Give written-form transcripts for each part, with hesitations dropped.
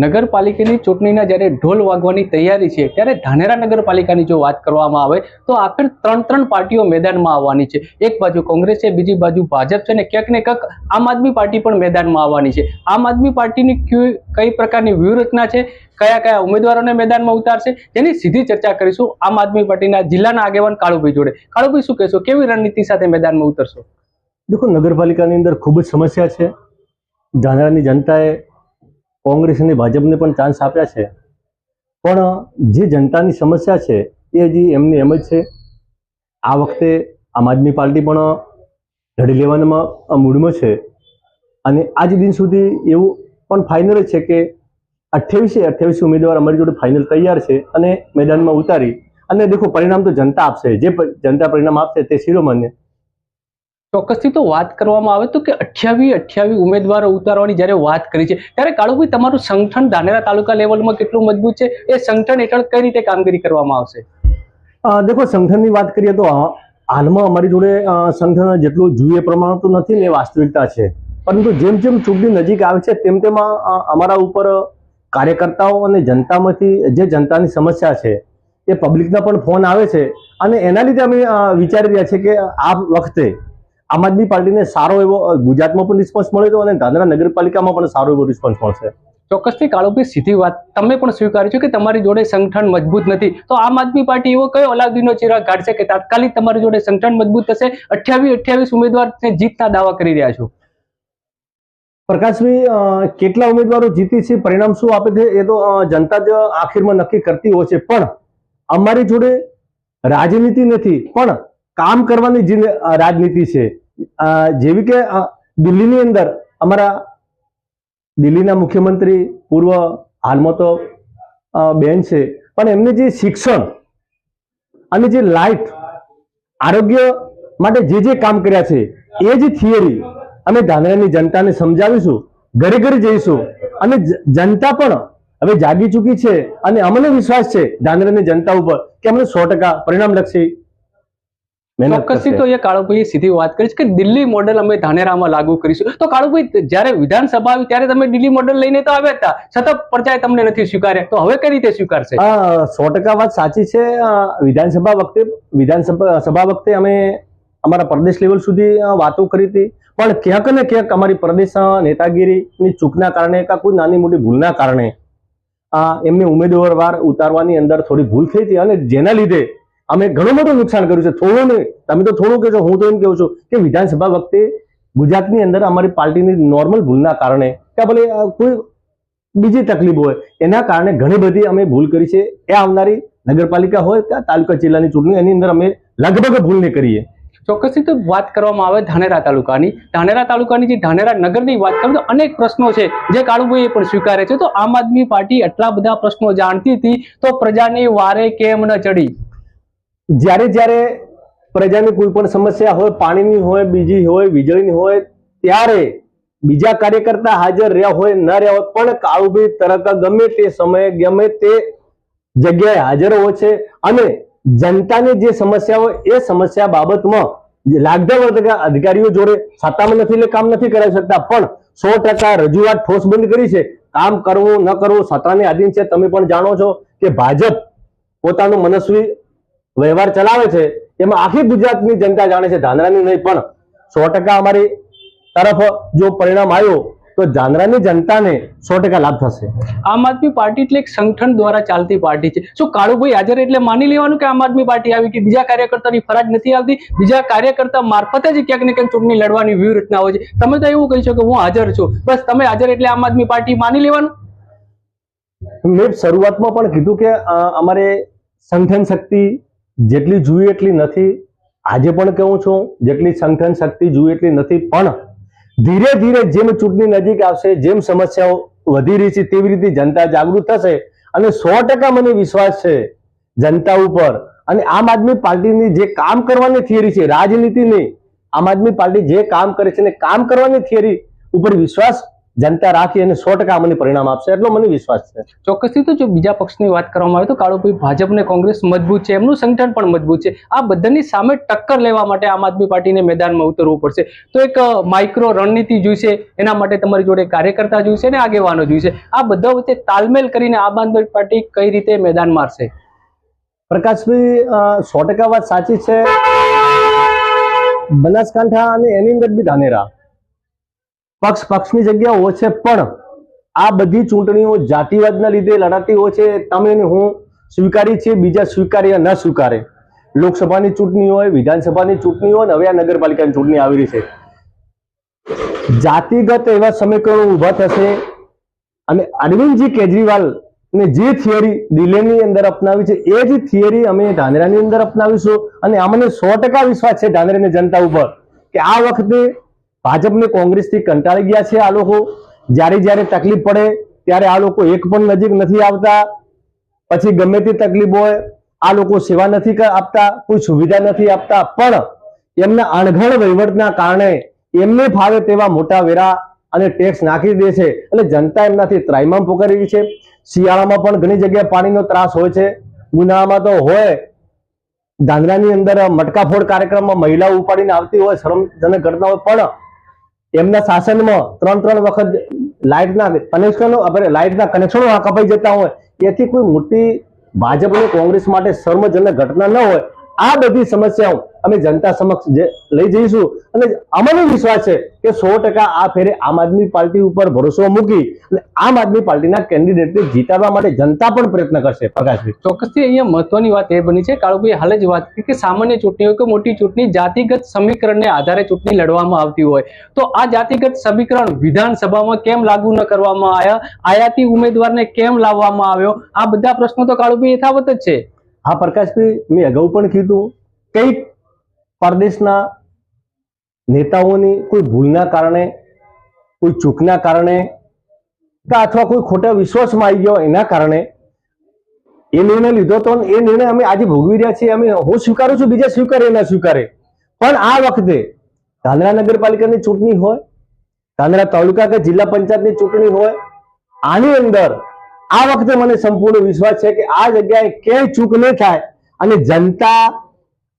નગરપાલિકાની ચૂંટણીના જ્યારે ઢોલ વાગવાની તૈયારી છે ત્યારે ધાનેરા નગરપાલિકાની જો વાત કરવામાં આવે તો આખર ત્રણ પાર્ટીઓ મેદાનમાં આવવાની છે। એક બાજુ કોંગ્રેસ છે, બીજી બાજુ ભાજપ છે અને ક્યાંક ને ક્યાંક આમ આદમી પાર્ટી પણ મેદાનમાં આવવાની છે। આમ આદમી પાર્ટીની કઈ પ્રકારની વ્યૂહરચના છે, કયા કયા ઉમેદવારોને મેદાનમાં ઉતારશે, તેની સીધી ચર્ચા કરીશું આમ આદમી પાર્ટીના જિલ્લાના આગેવાન કાળુભાઈ જોડે। કાળુભાઈ, શું કહેશો, કેવી રણનીતિ સાથે મેદાનમાં ઉતરશો? देखो, नगरपालिकाની અંદર ખૂબ જ સમસ્યા છે। ધાનેરાની જનતાએ કોંગ્રેસ અને ભાજપને પણ ચાન્સ આપ્યા છે, પણ જે જનતાની સમસ્યા છે એ હજી એમની એમ જ છે। આ વખતે આમ આદમી પાર્ટી પણ લડી લેવામાં મૂડમાં છે અને આજ દિન સુધી એવું પણ ફાઇનલ છે કે 28 ઉમેદવાર અમારી જોડે ફાઇનલ તૈયાર છે અને મેદાનમાં ઉતારી અને દેખો, પરિણામ તો જનતા આપશે। જે જનતા પરિણામ આપશે તે શિરોમાન્ય। ચોક્કસથી તો વાત કરવામાં આવે તો કે 28 ઉમેદવારો ઉતારવાની જ્યારે વાત કરી છે ત્યારે કાળુભાઈ, તમારું સંગઠન ધાનેરા તાલુકા લેવલમાં કેટલું મજબૂત છે? એ સંગઠન હેઠળ કઈ રીતે કામગીરી કરવામાં આવશે? દેખો, સંગઠનની વાત કરીએ તો હાલમાં અમારી જોડે સંગઠન જેટલું જોઈએ પ્રમાણ તો નથી ને, એ વાસ્તવિકતા છે। પરંતુ જેમ જેમ ચૂંટણી નજીક આવે છે તેમ તેમ અમારા ઉપર કાર્યકર્તાઓ અને જનતામાંથી જે જનતાની સમસ્યા છે એ પબ્લિકના પણ ફોન આવે છે અને એના લીધે અમે વિચારી રહ્યા છીએ કે આ વખતે આમ આદમી પાર્ટીને સારો એવો ગુજરાતમાં પણ રિસ્પોન્સ મળ્યો અને ધાનેરા નગરપાલિકામાં પણ સારો એવો રિસ્પોન્સ મળશે। ચોક્કસથી કાળુભાઈ, સીધી વાત, તમે પણ સ્વીકાર્યું છે કે તમારી જોડે સંગઠન મજબૂત નથી, તો આમ આદમી પાર્ટી એવો કયો અલાઉદ્દીનનો ચિરાગ કાઢશે કે તાત્કાલિક તમારી જોડે સંગઠન મજબૂત થશે? 28 ઉમેદવાર જીતના દાવા કરી રહ્યા છો। પ્રકાશભાઈ, કેટલા ઉમેદવારો જીતી છે, પરિણામ શું આપે છે એ તો જનતા જ આખીરમાં નક્કી કરતી હોય છે, પણ અમારી જોડે રાજનીતિ નથી પણ કામ કરવાની જે રાજનીતિ છે। જેવી કે દિલ્હીની અંદર અમારા દિલ્હીના મુખ્યમંત્રી પૂર્વ હાલમાં તો બેન છે, પણ એમને જે શિક્ષણ અને જે લાઇટ આરોગ્ય માટે જે કામ કર્યા છે એ જ થિયરી અમે ધાનેરાની જનતાને સમજાવીશું, ઘરે ઘરે જઈશું અને જનતા પણ હવે જાગી ચૂકી છે અને અમને વિશ્વાસ છે ધાનેરાની જનતા ઉપર કે અમને 100% પરિણામલક્ષી ચોક્કસથી તો એ કાળુભાઈ સીધી વાત કરીશ કે દિલ્હી મોડેલ અમે ધાનેરામાં લાગુ કરીશું। તો કાળુભાઈ, જ્યારે વિધાનસભા આવી ત્યારે તમે દિલ્હી મોડેલ લઈને તો આવ્યા હતા, છતાં પ્રજાએ તમને નથી સ્વીકાર્યા, તો હવે કઈ રીતે સ્વીકારશે? 100% વાત સાચી છે। વિધાનસભા વખતે અમે અમારા પ્રદેશ લેવલ સુધી વાતો કરી હતી, પણ ક્યાંક ને ક્યાંક અમારી પ્રદેશ નેતાગીરીની ચૂકના કારણે કે કોઈ નાની મોટી ભૂલના કારણે એમને ઉમેદવાર ઉતારવાની અંદર થોડી ભૂલ થઈ હતી અને જેના લીધે અમે ઘણું મોટું નુકસાન કર્યું છે। થોડું નહીં, તમે તો થોડું કહેશો, હું તો એમ કહું છું કે વિધાનસભા વખતે ગુજરાતની અંદર અમારી પાર્ટીની નોર્મલ ભૂલના કારણે કે ભલે કોઈ બીજી તકલીફ હોય એના કારણે ઘણી બધી અમે ભૂલ કરી છે। એ આવનારી નગરપાલિકા હોય કે તાલુકા જિલ્લાની ચૂંટણી, એની અંદર અમે લગભગ ભૂલ નહીં કરીએ। ચોક્કસથી તો વાત કરવામાં આવે ધાનેરા તાલુકાની જે ધાનેરા નગરની વાત કરું તો અનેક પ્રશ્નો છે જે કાળુભાઈ પણ સ્વીકારે છે। તો આમ આદમી પાર્ટી આટલા બધા પ્રશ્નો જાણતી હતી તો પ્રજાની વારે કેમ ન ચડી? જ્યારે પ્રજાની કોઈ પણ સમસ્યા હોય, પાણીની હોય, બીજી હોય, વીજળીની હોય, ત્યારે બીજા કાર્યકર્તા હાજર રહ્યા હોય ન રહ્યા હોય, પણ કાળુભાઈ તરત ગમે તે સમયે ગમે તે જગ્યાએ હાજર હોય છે અને જનતાની જે સમસ્યા હોય એ સમસ્યા બાબતમાં લાગતા અધિકારીઓ જોડે સત્તામાં નથી એટલે કામ નથી કરાવી શકતા, પણ 100% રજૂઆત ઠોસબંધ કરી છે। કામ કરવું ન કરવું સત્તાની આધીન છે। તમે પણ જાણો છો કે ભાજપ પોતાનું મનસ્વી વ્યવહાર ચલાવે છે, એમાં આખી ગુજરાતની જનતા જાણે છે, ધાનેરાની નહીં, પણ 100% અમારી તરફ જો પરિણામ આવ્યું તો ધાનેરાની જનતાને 100% લાભ થશે। આમ આદમી પાર્ટી એટલે એક સંગઠન દ્વારા ચાલતી પાર્ટી છે। શું કાળુભાઈ હાજર એટલે માની લેવાનું કે આમ આદમી પાર્ટી આવી કે બીજા કાર્યકર્તાની ફરજ નથી આવતી? બીજા કાર્યકર્તા મારફતે જ ક્યાંક ને ક્યાંક ચૂંટણી લડવાની વ્યૂહરચના હોય છે। તમે તો એવું કહી શકો કે હું હાજર છું, બસ તમે હાજર એટલે આમ આદમી પાર્ટી માની લેવાનું? મેં શરૂઆતમાં પણ કીધું કે અમારે સંગઠન શક્તિ જેટલી જોઈએ એટલી નથી। આજે પણ કહું છું, જેટલી સંગઠન શક્તિ જોઈએ એટલી નથી, પણ ધીરે ધીરે જેમ ચૂંટણી નજીક આવશે, જેમ સમસ્યાઓ વધી રહી છે તેવી રીતે જનતા જાગૃત થશે અને 100% મને વિશ્વાસ છે જનતા ઉપર। અને આમ આદમી પાર્ટીની જે કામ કરવાની થિયરી છે, રાજનીતિ નહીં, આમ આદમી પાર્ટી જે કામ કરે છે ને કામ કરવાની થિયરી ઉપર વિશ્વાસ જનતા રાખી અને 100% મને પરિણામ આપશે એટલો મને વિશ્વાસ છે. ચોક્કસથી. તો જો બીજા પક્ષની વાત કરવામાં આવે તો કાળુભાઈ, ભાજપ ને કોંગ્રેસ મજબૂત છે, એમનું સંગઠન પણ મજબૂત છે. આ બધાની સામે ટક્કર લેવા માટે આમ આદમી પાર્ટીને મેદાનમાં ઉતરવું પડશે. તો એક માઇક્રો રણનીતિ જોઈશે, એના માટે તમારી જોડે કાર્યકર્તા જોઈશે ને આગેવાનો જોઈશે. આ બધા વચ્ચે તાલમેલ કરીને આમ આદમી પાર્ટી કઈ રીતે મેદાન મારશે? પ્રકાશભાઈ, 100% વાત સાચી છે. બનાસકાંઠા અને એની અંદર બી ધાનેરા પક્ષની જગ્યા હોય છે, પણ આ બધી ચૂંટણીઓ જાતિવાદના લીધે લડાતી હોય છે. તમે ને હું સ્વીકારી છે, બીજા સ્વીકારે ન સ્વીકારે. લોકસભાની ચૂંટણી હોય, વિધાનસભાની ચૂંટણી હોય, હવે આ નગરપાલિકાની ચૂંટણી આવી રહી છે. જાતિગત એવા સમીકરણો ઉભા થશે અને અરવિંદજી કેજરીવાલ ને જે થિયરી દિલ્હીની અંદર અપનાવી છે એ જ થિયરી અમે ધાનેરાની અંદર અપનાવીશું. અને અમને 100% વિશ્વાસ છે ધાનેરાની જનતા ઉપર કે આ વખતે ભાજપ ને કોંગ્રેસ થી કંટાળી ગયા છે. આ લોકો જ્યારે તકલીફ પડે ત્યારે આ લોકો એક પણ નજીક નથી આવતા. પછી ગમે તે તકલીફ હોય આ લોકો સેવા નથી આપતા, કોઈ સુવિધા નથી આપતા, પણ એમના અણઘડ વહીવટના કારણે એમને ફાવે તેવા મોટા વેરા અને ટેક્સ નાખી દે છે. એટલે જનતા એમનાથી ત્રાહિમામ પોકારી રહી છે. શિયાળામાં પણ ઘણી જગ્યાએ પાણીનો ત્રાસ હોય છે. ઉનાળામાં તો હોય. ધાંગરાની અંદર મટકાફોડ કાર્યક્રમમાં મહિલાઓ ઉપાડીને આવતી હોય, શરમજનક ઘટના હોય, પણ એમના શાસનમાં 3 વખત લાઇટના કનેક્શનો કપાઈ જતા હોય. એથી કોઈ મોટી ભાજપ અને કોંગ્રેસ માટે શરમજનક ઘટના ન હોય. આ બધી સમસ્યાઓ અમે જનતા સમક્ષ લઈ જઈશું અને અમને વિશ્વાસ છે કે 100% આ ફેરે આમ આદમી પાર્ટી ઉપર ભરોસો મૂકી અને આમ આદમી પાર્ટીના કેન્ડિડેટને જીતાડવા માટે જનતા પણ પ્રયત્ન કરશે. પ્રકાશભાઈ, ચોક્કસથી અહીંયા મહત્વની વાત એ બની છે, કાળુભાઈ હાલ જ વાત કરી કે સામાન્ય ચૂંટણી હોય કે મોટી ચૂંટણી જાતિગત સમીકરણને આધારે ચૂંટણી લડવામાં આવતી હોય, તો આ જાતિગત સમીકરણ વિધાનસભામાં કેમ લાગુ ન કરવામાં આવ્યા, આયાતી ઉમેદવારને કેમ લાવવામાં આવ્યો, આ બધા પ્રશ્નો તો કાળુભાઈ યથાવત જ છે. હા પ્રકાશભાઈ, મેં અગાઉ પણ કીધું, કઈક પ્રદેશના નેતાઓની કોઈ ભૂલના કારણે, કોઈ ચૂકના કારણે અથવા કોઈ ખોટા વિશ્વાસમાં આવી ગયો એના કારણે એ નિર્ણય લીધો હતો. એ નિર્ણય અમે આજે ભોગવી રહ્યા છીએ. હું સ્વીકારું છું, બીજા સ્વીકારે ના સ્વીકારે, પણ આ વખતે ધાનેરા નગરપાલિકાની ચૂંટણી હોય, ધાનેરા તાલુકા કે જિલ્લા પંચાયતની ચૂંટણી હોય, આની અંદર આ વખતે મને સંપૂર્ણ વિશ્વાસ છે કે આ જગ્યાએ ક્યાંય ચૂક નહીં થાય. અને જનતા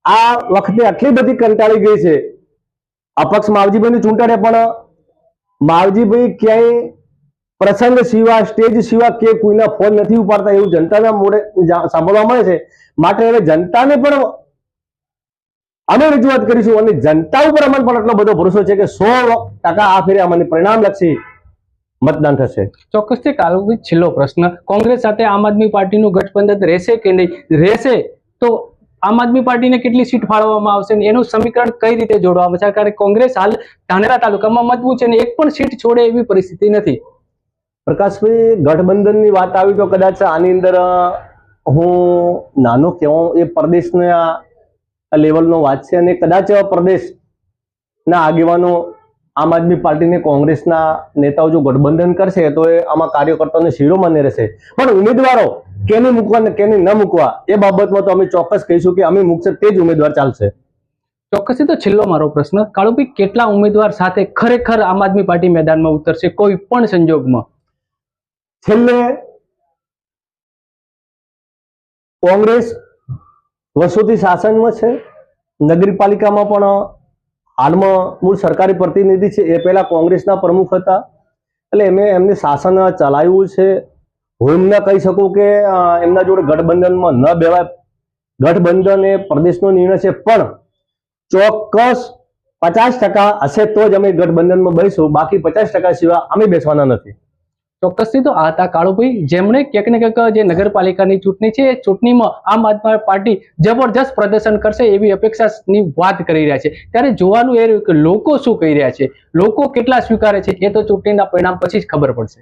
આ વખતે આટલી બધી કંટાળી ગઈ છે. અપક્ષ માવજીભાઈને ચૂંટાડે, પણ માવજીભાઈ ક્યાંય પ્રસંગ સિવાય, સ્ટેજ સિવાય કે કોઈના ફોન નથી ઉપાડતા એવું જનતાના મોઢે સાંભળવા મળે છે. માટે હવે જનતાને પણ અમે રજૂઆત કરીશું અને જનતા ઉપર અમને પણ એટલો બધો ભરોસો છે કે 100% આ ફેરે અમને પરિણામલક્ષી મતદાન થશે. ચોક્કસથી. કાળુભાઈ, છેલ્લો પ્રશ્ન, કોંગ્રેસ સાથે આમ આદમી પાર્ટીનું ગઠબંધન રહેશે કે નહીં? રહેશે તો આમ આદમી પાર્ટીને કેટલી સીટ ફાળવવામાં આવશે ને એનું સમીકરણ કઈ રીતે જોડવામાં છે? કારણ કે કોંગ્રેસ હાલ ધાનેરા તાલુકામાં મજબૂત છે અને એક પણ સીટ છોડે એવી પરિસ્થિતિ નથી. પ્રકાશભાઈ, ગઠબંધનની વાત આવી તો કદાચ આની અંદર હું નાનો કહેવાઉં, એ પ્રદેશના લેવલનો વાત છે અને કદાચ પ્રદેશના આગેવાનો આમ આદમી પાર્ટીને કોંગ્રેસના નેતાઓ જો ગઠબંધન કરશે તો એ આમાં કાર્યકર્તાઓને શિરોમાન્ય રહેશે. પણ ઉમેદવારો કેને મૂકવા ને કેને ન મૂકવા એ બાબતમાં તો અમે ચોક્કસ કહીશું કે અમે મૂકશે તે જ ઉમેદવાર ચાલશે. ચોક્કસથી. તો છેલ્લો મારો પ્રશ્ન, કાળુભાઈ, કેટલા ઉમેદવાર સાથે ખરેખર આમ આદમી પાર્ટી મેદાનમાં ઉતરશે કોઈ પણ સંજોગમાં? છેલ્લે કોંગ્રેસ વર્ષોથી શાસનમાં છે. નગરપાલિકામાં પણ હાલમાં મૂળ સરકારી પ્રતિનિધિ છે, એ પહેલા કોંગ્રેસના પ્રમુખ હતા, એટલે એમને શાસન ચલાવ્યું છે. હું એમ ન કહી શકું કે એમના જોડે ગઠબંધનમાં ન બેવાય. ગઠબંધન એ પ્રદેશનો નિર્ણય છે, પણ ચોક્કસ 50% હશે તો જ અમે ગઠબંધનમાં બેસીશું, બાકી 50% સિવાય અમે બેસવાના નથી. ચોક્કસથી. તો આ હતા કાળુભાઈ, જેમણે ક્યાંક ને ક્યાંક જે નગરપાલિકાની ચૂંટણી છે એ ચૂંટણીમાં આમ આદમી પાર્ટી જબરજસ્ત પ્રદર્શન કરશે એવી અપેક્ષાની વાત કરી રહ્યા છે. ત્યારે જોવાનું એ રહ્યું કે લોકો શું કહી રહ્યા છે, લોકો કેટલા સ્વીકારે છે, એ તો ચૂંટણીના પરિણામ પછી જ ખબર પડશે.